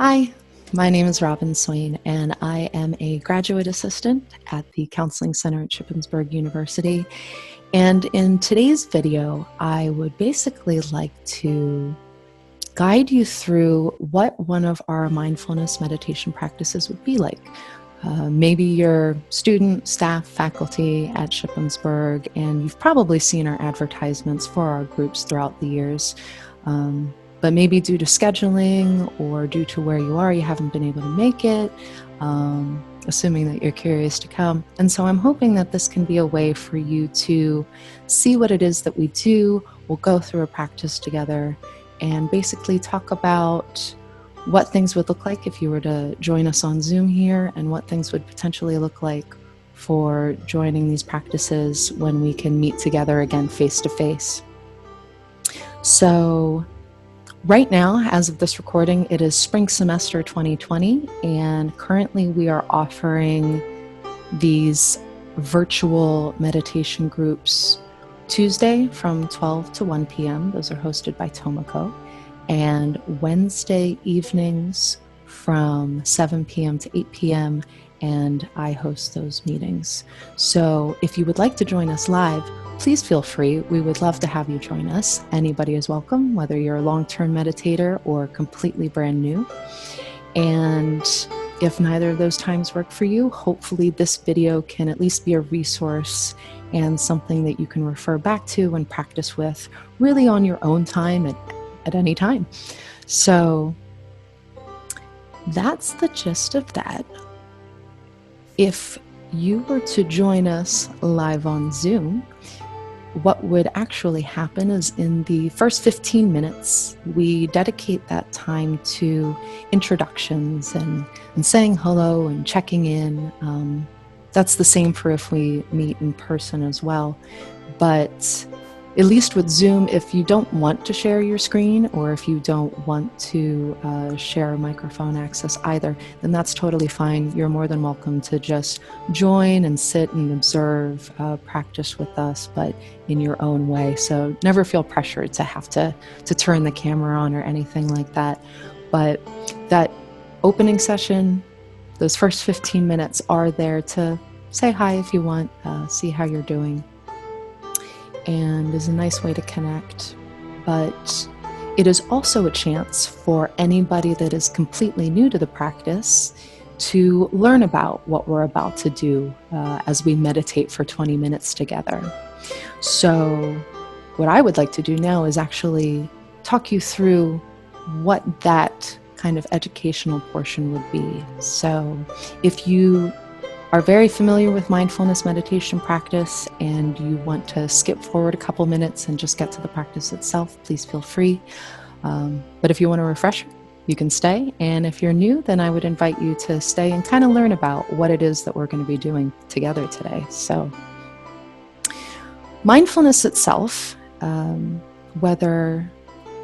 Hi, my name is Robin Swain, and I am a graduate assistant at the Counseling Center at Shippensburg University. And in today's video, I would basically like to guide you through what one of our mindfulness meditation practices would be like. Maybe you're student, staff, faculty at Shippensburg, and you've probably seen our advertisements for our groups throughout the years. But maybe due to scheduling or due to where you are, you haven't been able to make it, assuming that you're curious to come. And so I'm hoping that this can be a way for you to see what it is that we do. We'll go through a practice together and basically talk about what things would look like if you were to join us on Zoom here, and what things would potentially look like for joining these practices when we can meet together again face to face. So right now, as of this recording, it is spring semester 2020, and currently we are offering these virtual meditation groups Tuesday from 12 to 1 p.m. Those are hosted by Tomoko, and Wednesday evenings from 7 p.m. to 8 p.m., and I host those meetings. So if you would like to join us live, please feel free. We would love to have you join us. Anybody is welcome, whether you're a long-term meditator or completely brand new. And if neither of those times work for you, hopefully this video can at least be a resource and something that you can refer back to and practice with really on your own time at any time. So that's the gist of that. If you were to join us live on Zoom, what would actually happen is in the first 15 minutes, we dedicate that time to introductions and saying hello and checking in. That's the same for if we meet in person as well. But at least with Zoom, if you don't want to share your screen, or if you don't want to share microphone access either, then that's totally fine. You're more than welcome to just join and sit and observe, practice with us, but in your own way. So never feel pressured to have to turn the camera on or anything like that. But that opening session, those first 15 minutes are there to say hi if you want, see how you're doing, and is a nice way to connect. But it is also a chance for anybody that is completely new to the practice to learn about what we're about to do as we meditate for 20 minutes together. So what I would like to do now is actually talk you through what that kind of educational portion would be. So if you are very familiar with mindfulness meditation practice and you want to skip forward a couple minutes and just get to the practice itself, please feel free. But if you want a refresher, you can stay. And if you're new, then I would invite you to stay and kind of learn about what it is that we're going to be doing together today. So mindfulness itself, whether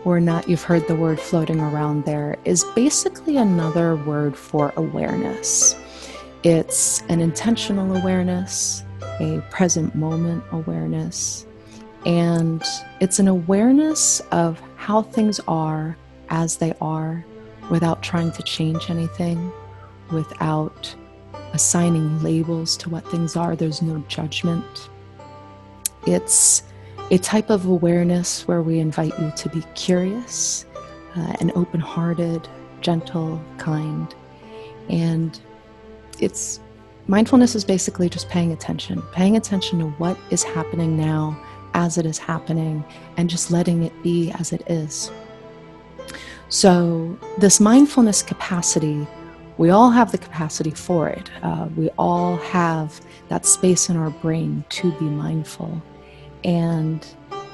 or not you've heard the word floating around there, is basically another word for awareness. It's an intentional awareness, a present moment awareness, and it's an awareness of how things are as they are without trying to change anything, without assigning labels to what things are. There's no judgment. It's a type of awareness where we invite you to be curious and open-hearted, gentle, kind, and mindfulness is basically just paying attention to what is happening now as it is happening, and just letting it be as it is. So this mindfulness capacity, we all have the capacity for it. We all have that space in our brain to be mindful. And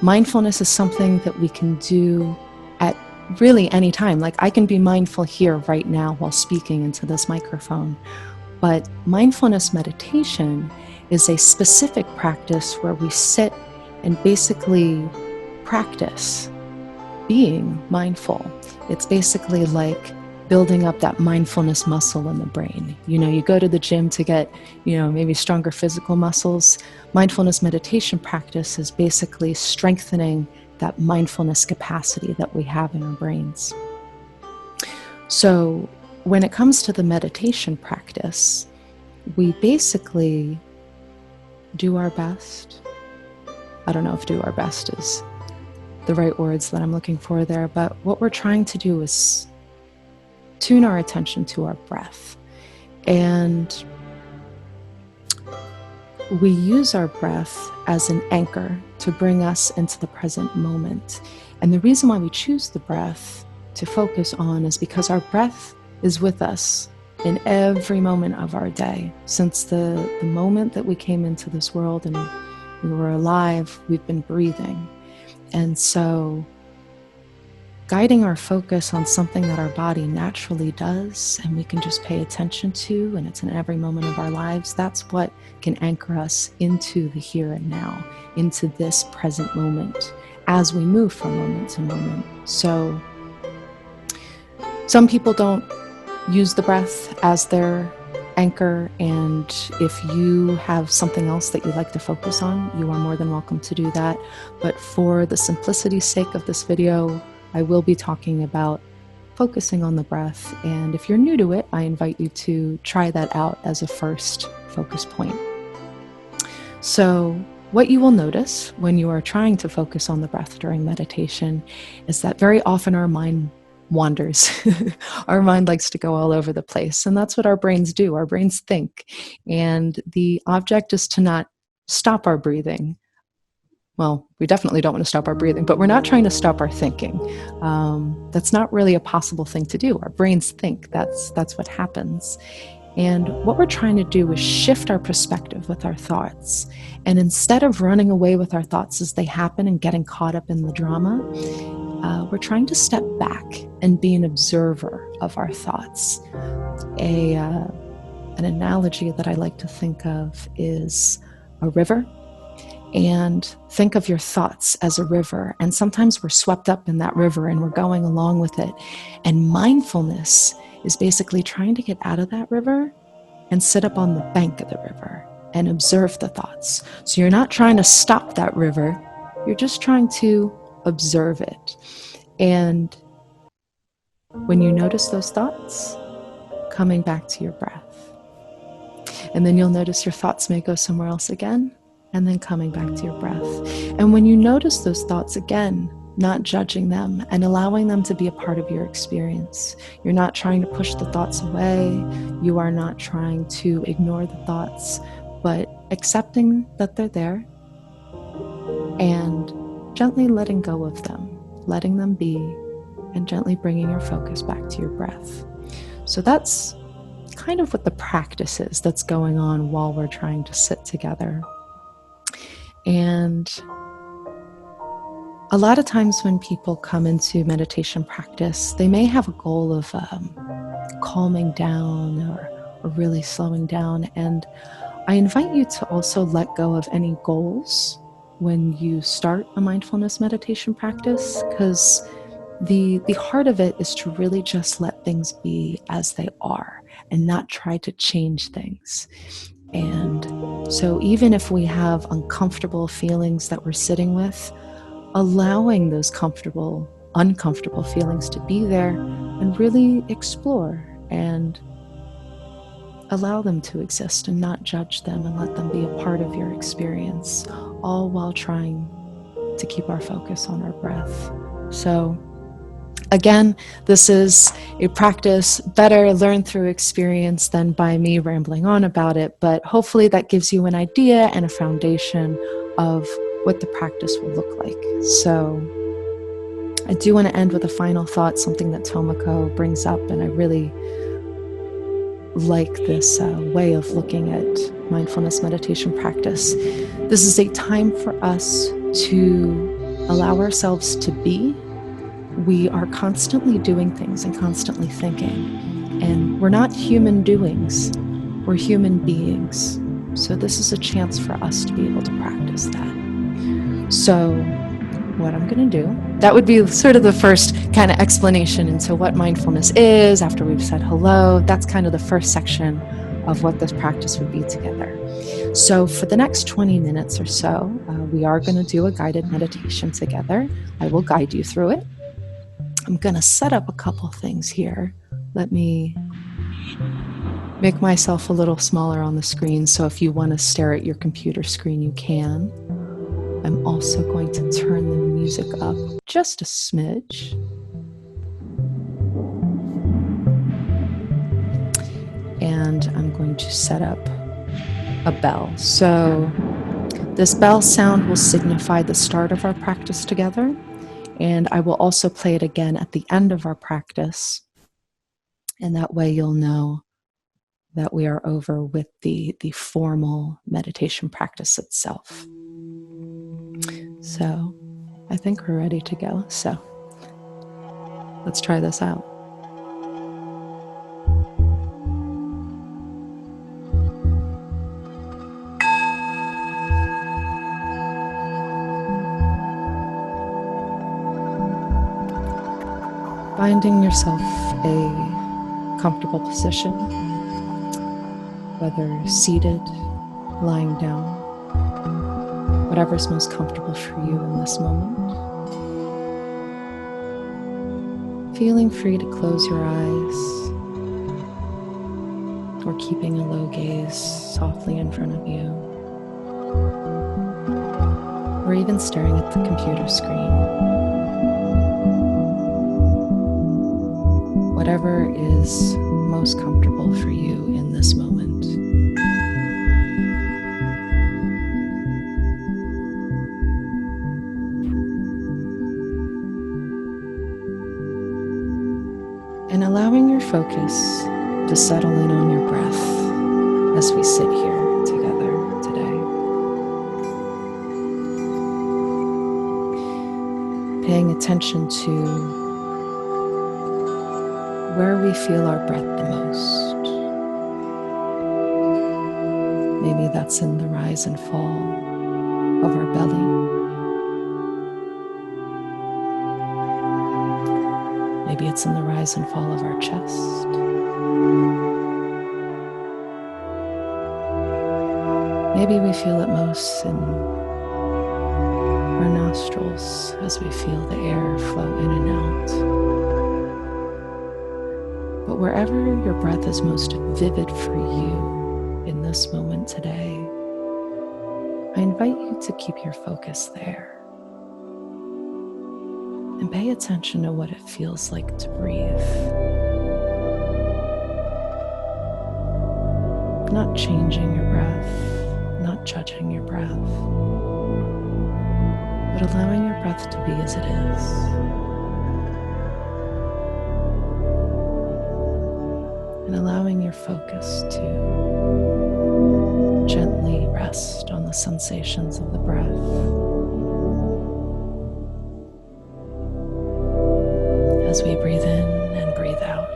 mindfulness is something that we can do at really any time. Like, I can be mindful here right now while speaking into this microphone. But mindfulness meditation is a specific practice where we sit and basically practice being mindful. It's basically like building up that mindfulness muscle in the brain. You go to the gym to get, maybe stronger physical muscles. Mindfulness meditation practice is basically strengthening that mindfulness capacity that we have in our brains. So when it comes to the meditation practice, we basically do our best. I don't know if do our best is the right words that I'm looking for there, but what we're trying to do is tune our attention to our breath. And we use our breath as an anchor to bring us into the present moment. And the reason why we choose the breath to focus on is because our breath is with us in every moment of our day. Since the moment that we came into this world and we were alive, we've been breathing. And so guiding our focus on something that our body naturally does and we can just pay attention to, and it's in every moment of our lives, that's what can anchor us into the here and now, into this present moment as we move from moment to moment. So some people don't use the breath as their anchor, and if you have something else that you'd like to focus on, you are more than welcome to do that. But for the simplicity's sake of this video, I will be talking about focusing on the breath, and if you're new to it, I invite you to try that out as a first focus point. So what you will notice when you are trying to focus on the breath during meditation is that very often our mind wanders. Our mind likes to go all over the place, and that's what our brains do. Our brains think, and the object is to not stop our breathing. Well, we definitely don't want to stop our breathing, but we're not trying to stop our thinking. That's not really a possible thing to do. Our brains think. That's what happens. And what we're trying to do is shift our perspective with our thoughts. And instead of running away with our thoughts as they happen and getting caught up in the drama, we're trying to step back and be an observer of our thoughts. An analogy that I like to think of is a river. And think of your thoughts as a river. And sometimes we're swept up in that river and we're going along with it. And mindfulness is basically trying to get out of that river and sit up on the bank of the river and observe the thoughts. So you're not trying to stop that river, you're just trying to observe it. And when you notice those thoughts, coming back to your breath. And then you'll notice your thoughts may go somewhere else again, and then coming back to your breath. And when you notice those thoughts again, not judging them and allowing them to be a part of your experience. You're not trying to push the thoughts away. You are not trying to ignore the thoughts, but accepting that they're there and gently letting go of them, letting them be, and gently bringing your focus back to your breath. So that's kind of what the practice is that's going on while we're trying to sit together. And a lot of times when people come into meditation practice, they may have a goal of calming down or really slowing down. And I invite you to also let go of any goals when you start a mindfulness meditation practice, because the heart of it is to really just let things be as they are and not try to change things. And so even if we have uncomfortable feelings that we're sitting with, allowing those uncomfortable feelings to be there and really explore and allow them to exist and not judge them and let them be a part of your experience, all while trying to keep our focus on our breath. So again, this is a practice better learned through experience than by me rambling on about it, but hopefully that gives you an idea and a foundation of what the practice will look like. So I do want to end with a final thought, something that Tomoko brings up, and I really like this way of looking at mindfulness meditation practice. This is a time for us to allow ourselves to be. We are constantly doing things and constantly thinking, and we're not human doings, we're human beings. So this is a chance for us to be able to practice that. So what I'm going to do, that would be sort of the first kind of explanation into what mindfulness is after we've said hello. That's kind of the first section of what this practice would be together. So for the next 20 minutes or so, we are going to do a guided meditation together. I will guide you through it. I'm going to set up a couple things here Let me make myself a little smaller on the screen, so if you want to stare at your computer screen, you can. I'm also going to turn the music up just a smidge. And I'm going to set up a bell. So this bell sound will signify the start of our practice together. And I will also play it again at the end of our practice. And that way you'll know that we are over with the formal meditation practice itself. So I think we're ready to go. So let's try this out. Finding yourself a comfortable position, whether seated, lying down, whatever's most comfortable for you in this moment. Feeling free to close your eyes or keeping a low gaze softly in front of you, or even staring at the computer screen. Whatever is most comfortable for you in this moment. And allowing your focus to settle in on your breath as we sit here together today. Paying attention to where we feel our breath the most. Maybe that's in the rise and fall of our belly. Maybe it's in the rise and fall of our chest. Maybe we feel it most in our nostrils as we feel the air flow in and out. But wherever your breath is most vivid for you in this moment today, I invite you to keep your focus there and pay attention to what it feels like to breathe. Not changing your breath, not judging your breath, but allowing your breath to be as it is. And allowing your focus to gently rest on the sensations of the breath as we breathe in and breathe out.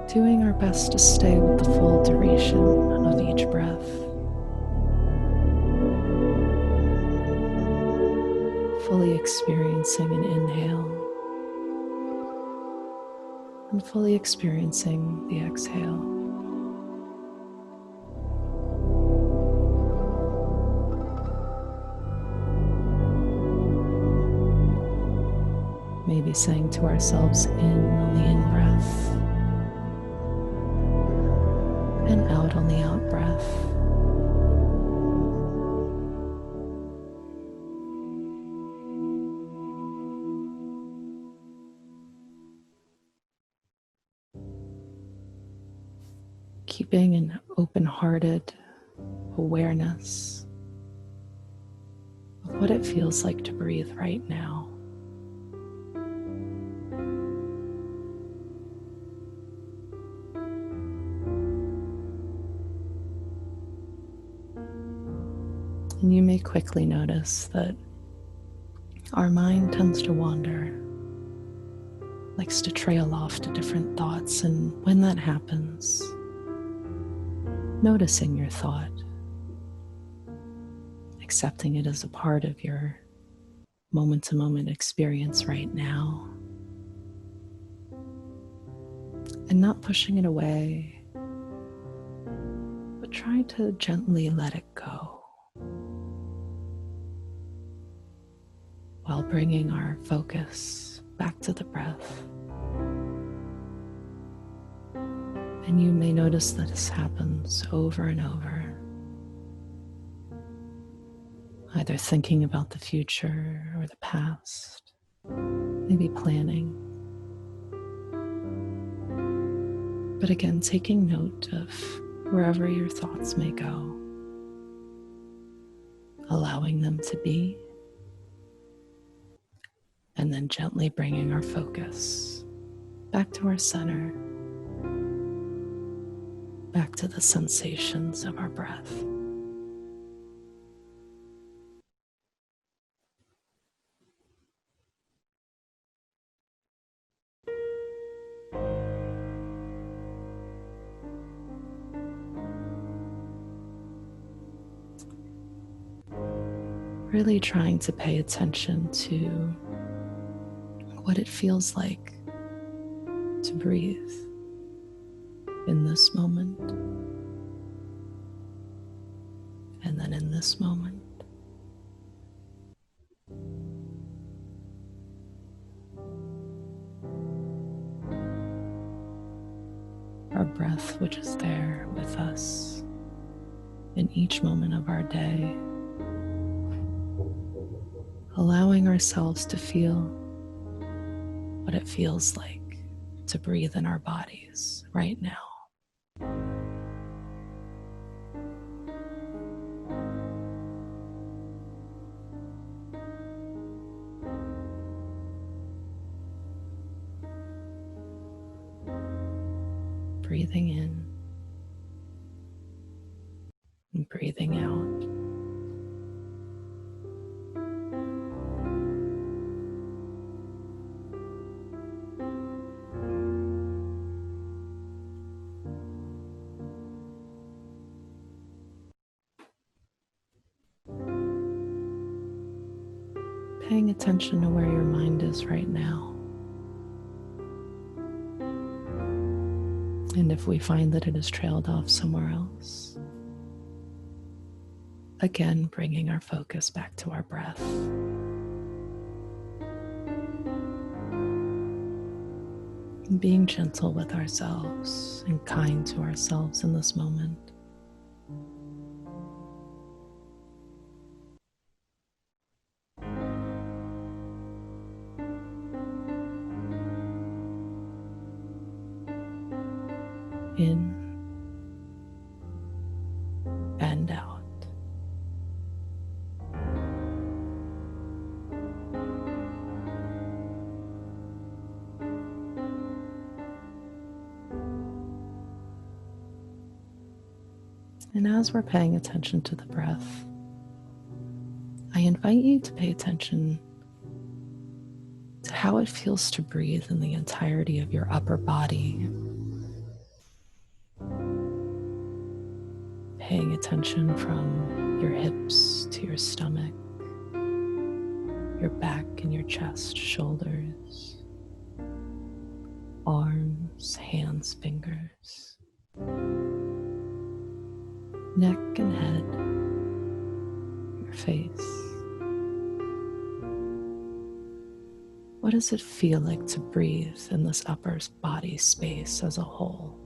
Doing our best to stay with the full duration of each breath. Fully experiencing an inhale and fully experiencing the exhale. Maybe saying to ourselves in on the in-breath and out on the out-breath. Keeping an open-hearted awareness of what it feels like to breathe right now. And you may quickly notice that our mind tends to wander, likes to trail off to different thoughts, and when that happens, noticing your thought, accepting it as a part of your moment-to-moment experience right now, and not pushing it away, but try to gently let it go while bringing our focus back to the breath. And you may notice that this happens over and over, either thinking about the future or the past, maybe planning. But again, taking note of wherever your thoughts may go, allowing them to be, and then gently bringing our focus back to our center, back to the sensations of our breath. Really trying to pay attention to what it feels like to breathe in this moment, and then in this moment. Our breath, which is there with us in each moment of our day, allowing ourselves to feel what it feels like to breathe in our bodies right now. Breathing in and breathing out. Paying attention to where your mind is right now. And if we find that it has trailed off somewhere else, again, bringing our focus back to our breath. And being gentle with ourselves and kind to ourselves in this moment. In and out. And as we're paying attention to the breath, I invite you to pay attention to how it feels to breathe in the entirety of your upper body. Paying attention from your hips to your stomach, your back and your chest, shoulders, arms, hands, fingers, neck and head, your face. What does it feel like to breathe in this upper body space as a whole?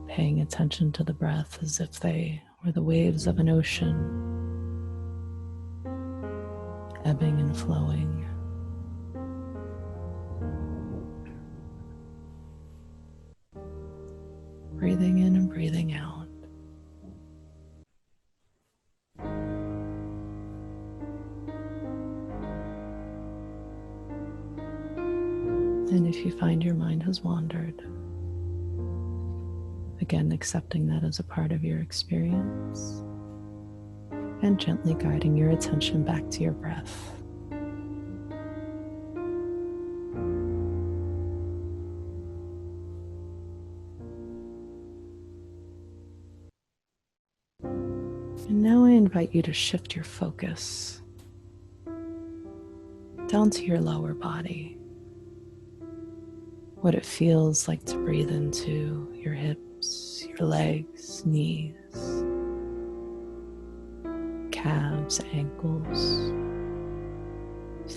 Paying attention to the breath as if they were the waves of an ocean, ebbing and flowing. Breathing in and breathing out. And if you find your mind has wandered, again, accepting that as a part of your experience and gently guiding your attention back to your breath. And now I invite you to shift your focus down to your lower body, what it feels like to breathe into your hips, your legs, knees, calves, ankles,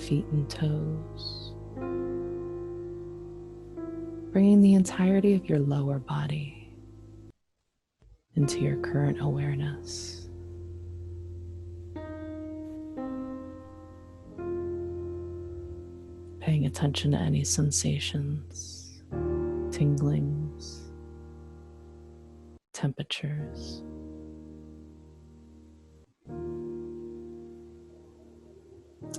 feet and toes, bringing the entirety of your lower body into your current awareness. Paying attention to any sensations, tinglings, temperatures.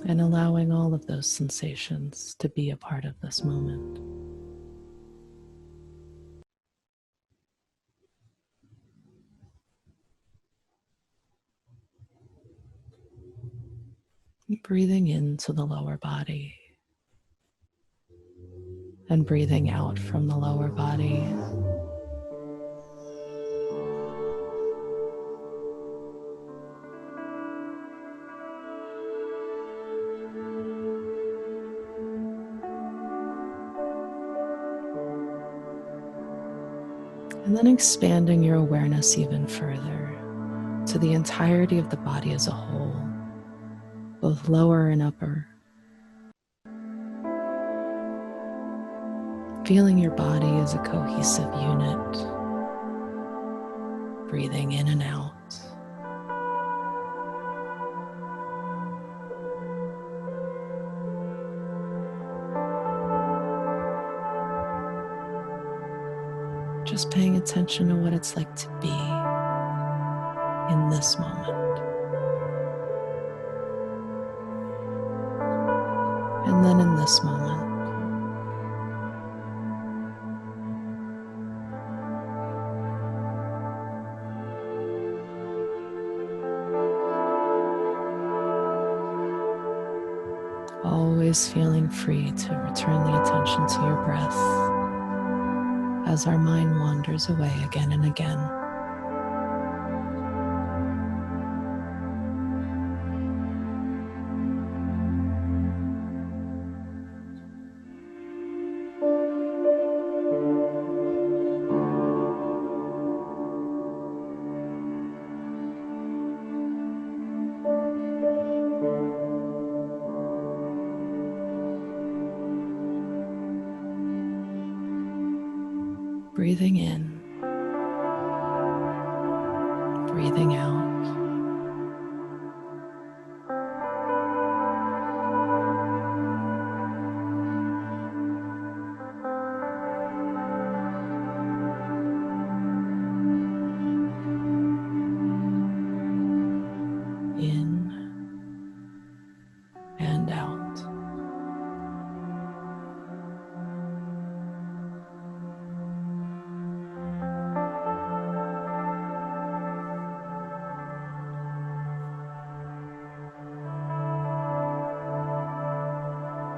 And allowing all of those sensations to be a part of this moment. Breathing into the lower body and breathing out from the lower body. And then expanding your awareness even further to the entirety of the body as a whole, both lower and upper. Feeling your body as a cohesive unit, breathing in and out. Just paying attention to what it's like to be in this moment. And then in this moment. Always feeling free to return the attention to your breath as our mind wanders away again and again. Breathing in, breathing out. In and out.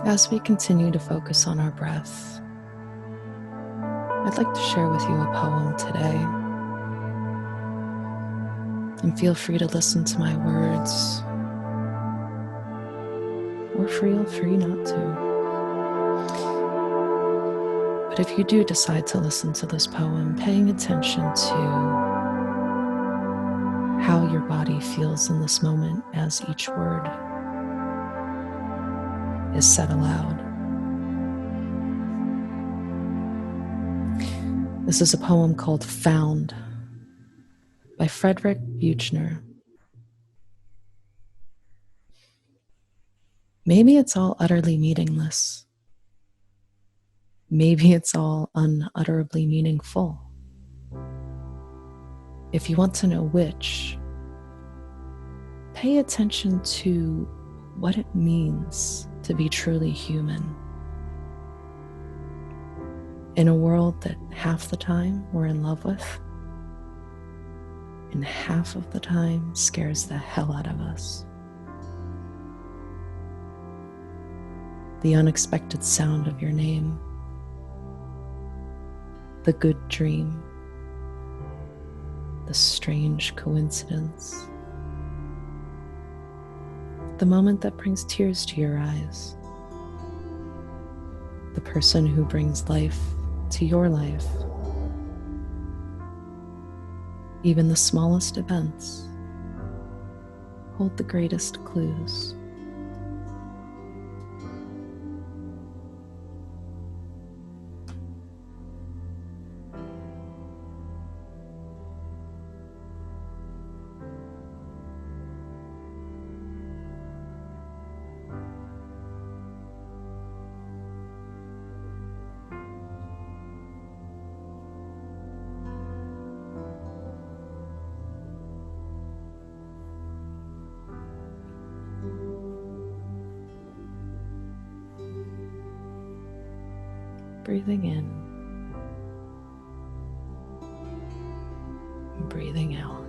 As we continue to focus on our breath, I'd like to share with you a poem today. And feel free to listen to my words, or feel free not to. But if you do decide to listen to this poem, paying attention to how your body feels in this moment as each word is said aloud. This is a poem called Found by Frederick Buechner. Maybe it's all utterly meaningless. Maybe it's all unutterably meaningful. If you want to know which, pay attention to what it means to be truly human. In a world that half the time we're in love with, and half of the time scares the hell out of us. The unexpected sound of your name, the good dream, the strange coincidence the moment that brings tears to your eyes, the person who brings life to your life, even the smallest events hold the greatest clues. Breathing in and breathing out.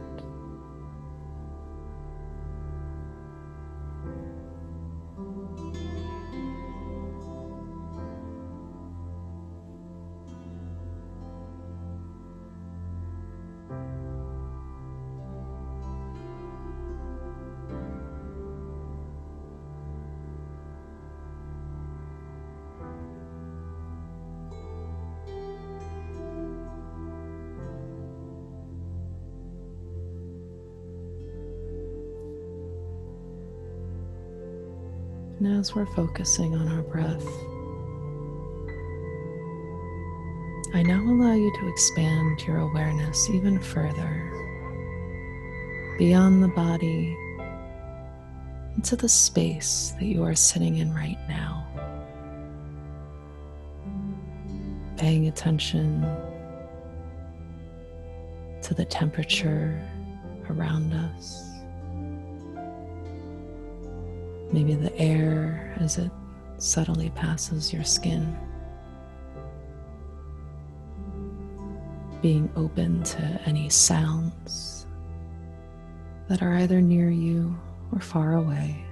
And as we're focusing on our breath, I now allow you to expand your awareness even further beyond the body into the space that you are sitting in right now. Paying attention to the temperature around us. Maybe the air as it subtly passes your skin. Being open to any sounds that are either near you or far away.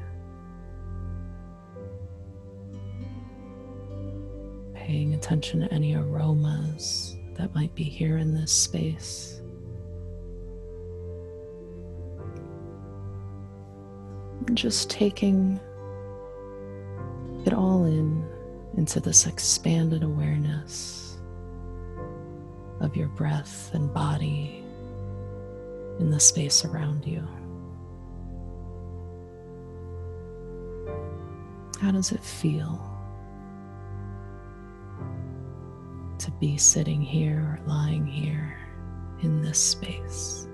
Paying attention to any aromas that might be here in this space. Just taking it all into this expanded awareness of your breath and body in the space around you. How does it feel to be sitting here or lying here in this space?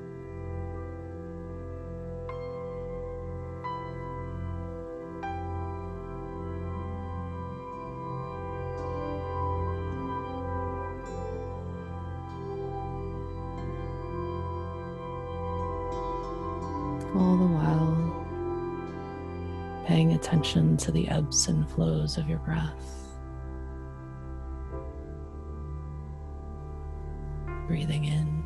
All the while paying attention to the ebbs and flows of your breath. Breathing in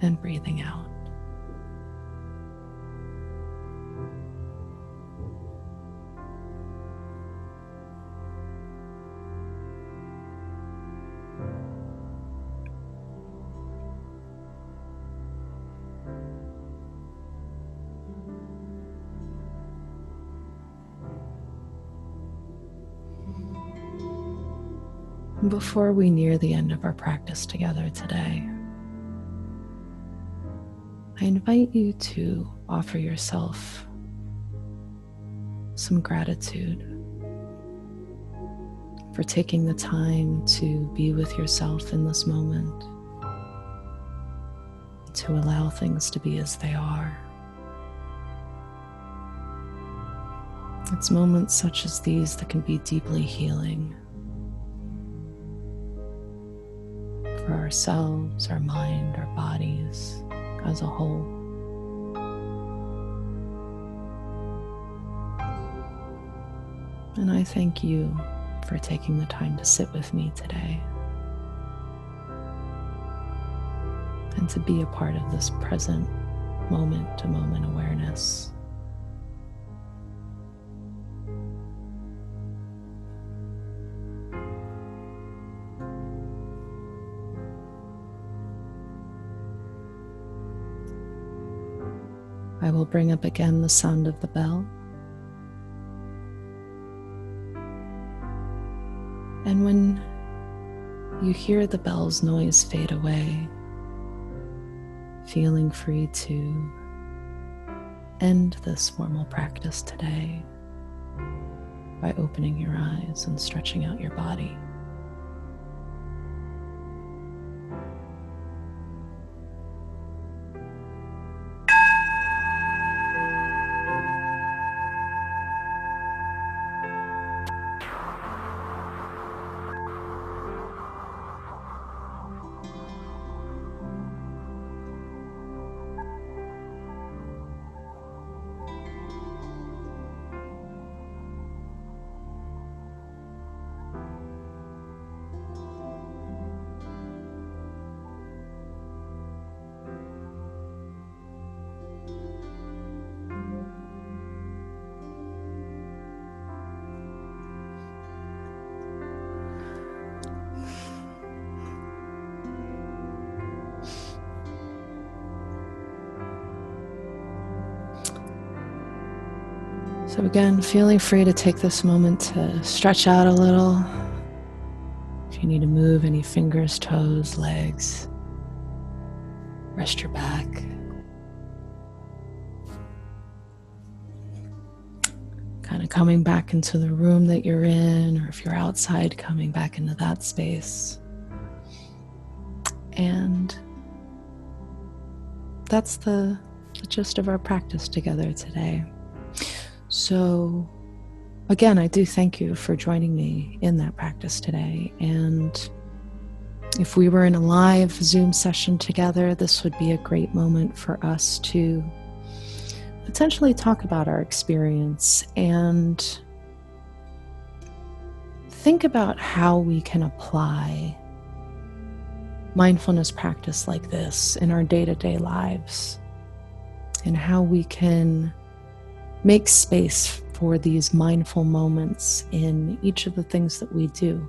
and breathing out. Before we near the end of our practice together today, I invite you to offer yourself some gratitude for taking the time to be with yourself in this moment, to allow things to be as they are. It's moments such as these that can be deeply healing for ourselves, our mind, our bodies as a whole. And I thank you for taking the time to sit with me today and to be a part of this present moment-to-moment awareness. I will bring up again the sound of the bell. And when you hear the bell's noise fade away, feeling free to end this formal practice today by opening your eyes and stretching out your body. So again, feeling free to take this moment to stretch out a little. If you need to move any fingers, toes, legs, rest your back. Kind of coming back into the room that you're in, or if you're outside, coming back into that space. And that's the gist of our practice together today. So again, I do thank you for joining me in that practice today. And if we were in a live Zoom session together, this would be a great moment for us to potentially talk about our experience and think about how we can apply mindfulness practice like this in our day-to-day lives, and how we can make space for these mindful moments in each of the things that we do.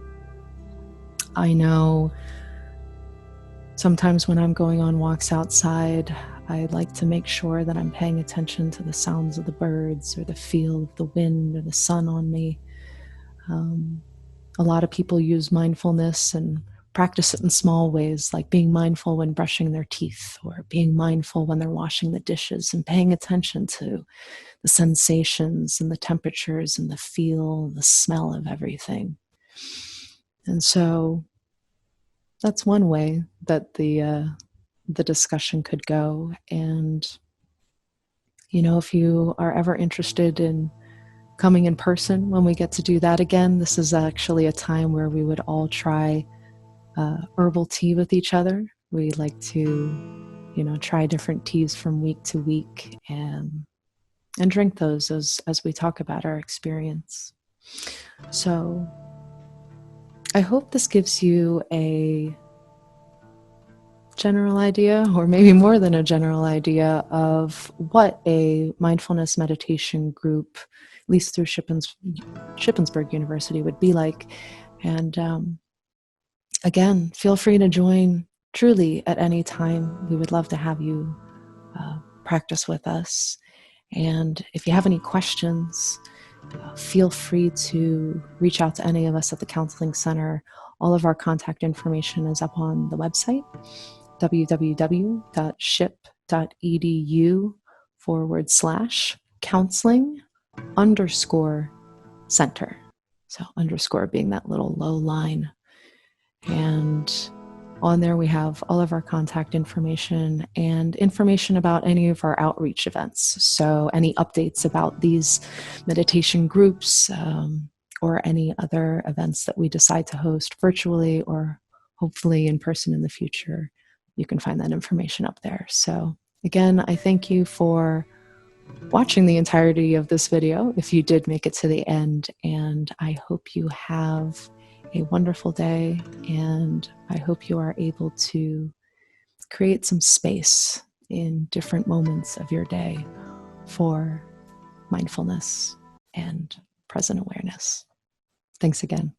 I know sometimes when I'm going on walks outside, I like to make sure that I'm paying attention to the sounds of the birds or the feel of the wind or the sun on me. A lot of people use mindfulness and practice it in small ways, like being mindful when brushing their teeth, or being mindful when they're washing the dishes, and paying attention to the sensations and the temperatures and the feel and the smell of everything. And so that's one way that the discussion could go. And, if you are ever interested in coming in person when we get to do that again, this is actually a time where we would all try herbal tea with each other. We like to, try different teas from week to week and drink those as we talk about our experience. So I hope this gives you a general idea, or maybe more than a general idea, of what a mindfulness meditation group, at least through Shippensburg University, would be like. And again, feel free to join truly at any time. We would love to have you practice with us. And if you have any questions, feel free to reach out to any of us at the Counseling Center. All of our contact information is up on the website, www.ship.edu/counseling_center. So underscore being that little low line. And on there we have all of our contact information and information about any of our outreach events. So any updates about these meditation groups or any other events that we decide to host virtually or hopefully in person in the future, you can find that information up there. So again, I thank you for watching the entirety of this video, if you did make it to the end, and I hope you have a wonderful day, and I hope you are able to create some space in different moments of your day for mindfulness and present awareness. Thanks again.